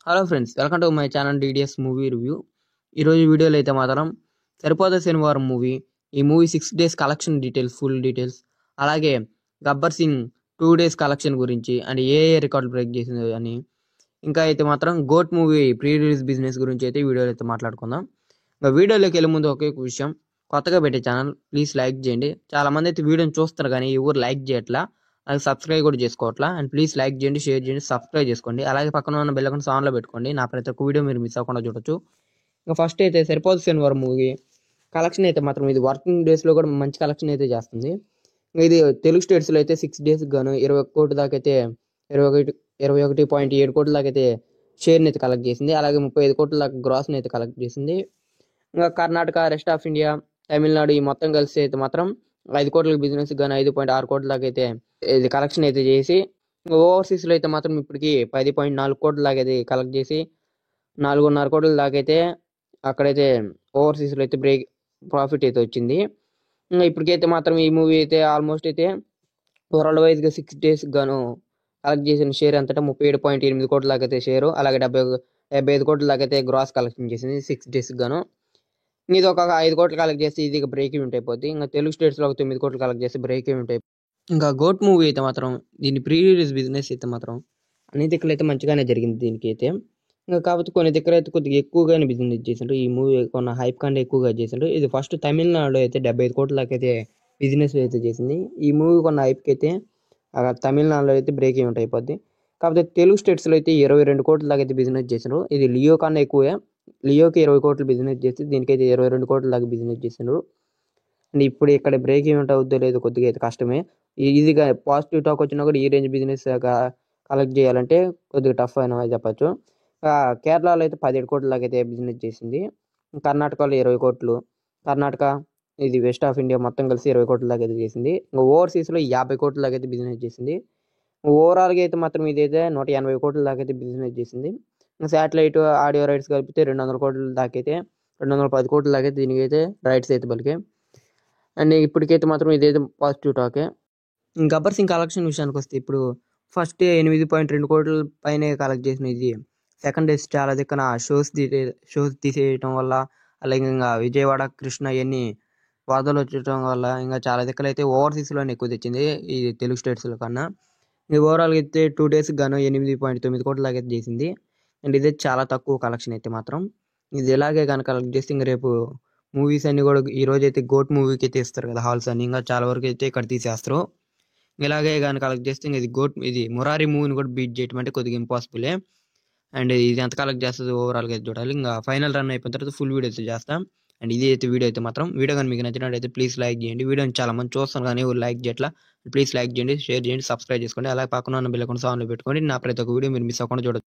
Hello friends, welcome to my channel DDS movie review. ఈరోజు వీడియోలో అయితే మాత్రం సరిపోద శనివారం మూవీ, ఈ movie 6 days collection details, full details, అలాగే గబ్బర్ సింగ్ 2 డేస్ కలెక్షన్ గురించి అండ్ ఏ రికార్డు బ్రేక్ చేసింది అని, ఇంకా అయితే మాత్రం GOAT movie pre release business గురించి అయితే వీడియోలో అయితే మాట్లాడుకుందాం. ఇంకా వీడియోలోకి వెళ్ళే ముందు ఒకే విషయం, కొత్తగా పెట్టే ఛానల్ ప్లీజ్ లైక్ చేయండి. చాలా మంది అయితే వీడియోని చూస్తారు కానీ ఎవరు లైక్ చేయట్లా, అలాగే సబ్స్క్రైబ్ కూడా చేసుకోవట్లా. అండ్ ప్లీజ్ లైక్ చేయండి, షేర్ చేయండి, సబ్స్క్రైబ్ చేసుకోండి. అలాగే పక్కన ఉన్న బెల్ ఐకాన్ ఆన్లో పెట్టుకోండి, నా ప్రతి ఒక్క వీడియో మీరు మిస్ అవ్వకుండా చూడొచ్చు. ఇంకా ఫస్ట్ అయితే సరిపోదు శనివారం మూవీ కలెక్షన్ అయితే మాత్రం ఇది వర్కింగ్ డేస్లో కూడా మంచి కలెక్షన్ అయితే చేస్తుంది. ఇది తెలుగు స్టేట్స్లో అయితే 6 డేస్ గాను 21 కోట్ల దాకా అయితే 21.7 కోట్ల దాకా అయితే షేర్ని అయితే కలెక్ట్ చేసింది. అలాగే 35 కోట్ల దాకా గ్రాస్ని అయితే కలెక్ట్ చేసింది. ఇంకా Karnataka, rest of India, Tamil Nadu ఈ మొత్తం కలిసి అయితే మాత్రం 5 కోట్ల బిజినెస్ గాను 5.6 కోట్ల దాకా అయితే ఇది కలెక్షన్ అయితే చేసి, ఓవర్సీస్లో అయితే మాత్రం ఇప్పటికి 10.4 కోట్ల దాకా అయితే కలెక్ట్ చేసి 4.5 కోట్ల దాకా అయితే అక్కడైతే ఓవర్సీస్లో అయితే ప్రాఫిట్ అయితే వచ్చింది. ఇంకా ఇప్పటికైతే మాత్రం ఈ మూవీ అయితే ఆల్మోస్ట్ అయితే వరల్డ్ వైజ్గా 6 డేస్ గాను కలెక్ట్ చేసిన షేర్ అంతటా 37.8 కోట్ల దాకా అయితే షేరు, అలాగే 75 కోట్ల దాకా అయితే గ్రాస్ కలెక్షన్ చేసింది 6 డేస్ గాను. ఇది ఒక 5 కోట్లు కలెక్ట్ చేసి ఇది బ్రేక్ ఈవెంట్ అయిపోద్ది. ఇంకా తెలుగు స్టేట్స్లో ఒక 9 కోట్లు కలెక్ట్ చేసి బ్రేక్ ఈవెంట్ అయిపోతుంది. ఇంకా గోట్ మూవీ అయితే మాత్రం దీని ప్రీ రిలీజ్ బిజినెస్ అయితే మాత్రం అన్ని దిక్కులు అయితే మంచిగానే జరిగింది దీనికి అయితే. ఇంకా కాకపోతే కొన్ని దగ్గర అయితే కొద్దిగా ఎక్కువగానే బిజినెస్ చేసిండ్రు, ఈ మూవీ కొన్న హైప్ కంటే ఎక్కువగా చేసిండ్రు. ఇది ఫస్ట్ తమిళనాడులో అయితే 75 కోట్ల దాకా అయితే బిజినెస్ అయితే చేసింది. ఈ మూవీ కొన్న హైప్కి అయితే తమిళనాడులో అయితే బ్రేక్ ఈవెంట్ అయిపోద్ది. కాకపోతే తెలుగు స్టేట్స్లో అయితే 22 కోట్ల దాకా అయితే బిజినెస్ చేసిండ్రు. ఇది లియో కన్నా ఎక్కువే. లియోకి 20 కోట్లు బిజినెస్ చేసి దీనికైతే 22 కోట్ల దాకా బిజినెస్ చేసిండ్రు. అండ్ ఇప్పుడు ఇక్కడ బ్రేక్ ఈవెంట్ అవుద్దో లేదో కొద్దిగా అయితే కష్టమే. ఈజీగా పాజిటివ్ టాక్ వచ్చినా కూడా ఈ రేంజ్ బిజినెస్ కలెక్ట్ చేయాలంటే కొద్దిగా టఫ్ అయినా చెప్పచ్చు. కేరళలో అయితే 17 కోట్ల దాకా అయితే బిజినెస్ చేసింది. కర్ణాటకలో 20 కోట్లు, కర్ణాటక ఇది వెస్ట్ ఆఫ్ ఇండియా మొత్తం కలిసి 20 కోట్ల దాకా అయితే చేసింది. ఇంకా ఓవర్సీస్లో 50 కోట్ల దాకా అయితే బిజినెస్ చేసింది. ఓవరాల్గా అయితే మాత్రం ఇదైతే 180 కోట్ల దాకా అయితే బిజినెస్ చేసింది. శాటిలైట్ ఆడియో రైట్స్ కలిపితే 200 కోట్ల దాకా అయితే 210 కోట్ల దాకా అయితే దీనికి అయితే రైట్స్ అయితే పలికే. అండ్ ఇప్పటికైతే మాత్రం ఇదైతే పాజిటివ్ టాకే. గబ్బర్ సింగ్ కలెక్షన్ విషయానికి వస్తే ఇప్పుడు ఫస్ట్ డే 8.2 కోట్ల పైన కలెక్ట్ చేసిన ఇది సెకండ్ డేస్ చాలా దిక్కున షోస్ తీసేయటం వల్ల, అలాగే ఇంకా విజయవాడ, కృష్ణ ఇవన్నీ వరదలు వచ్చటం వల్ల ఇంకా చాలా దిక్కులు అయితే ఓవర్సీస్లోనే ఎక్కువ తెచ్చింది ఈ తెలుగు స్టేట్స్లో కన్నా. ఇది ఓవరాల్గా అయితే 2 డేస్ గాను 8.9 కోట్ల దాకా అయితే చేసింది. అండ్ ఇదే చాలా తక్కువ కలెక్షన్ అయితే మాత్రం. ఇది ఇలాగే కనుక కలెక్ట్ చేస్తే ఇంక రేపు మూవీస్ అన్ని కూడా ఈ రోజు అయితే గోట్ మూవీకి అయితే ఇస్తారు కదా హాల్స్ అని, ఇంకా చాలా వరకు అయితే ఇక్కడ తీసేస్తారు. ఇలాగే కానీ కలెక్ట్ చేస్తే ఇంకా ఇది మురారి మూవీని కూడా బీట్ చేయడం అంటే కొద్దిగా ఇంపాసిబులే. అండ్ ఇది ఎంత కలెక్ట్ చేస్తుంది ఓవరాల్గా అయితే చూడాలి. ఇంకా ఫైనల్ రన్ అయిపోయిన తర్వాత ఫుల్ వీడియో అయితే చేస్తాం. అండ్ ఇది అయితే వీడియో అయితే మాత్రం వీడియో కానీ మీకు నచ్చినట్టయితే ప్లీజ్ లైక్ చేయండి. వీడియోని చాలా మంది చూస్తాను కానీ లైక్ చేయట్లా. ప్లీజ్ లైక్ చేయండి, షేర్ చేయండి, సబ్స్క్రైబ్ చేసుకోండి. అలాగే పక్కన ఉన్న బెల్ ఐకాన్ ఆన్లో పెట్టుకోండి, నా ప్రతి ఒక్క వీడియో మీరు మిస్ అవ్వకుండా చూడొచ్చు.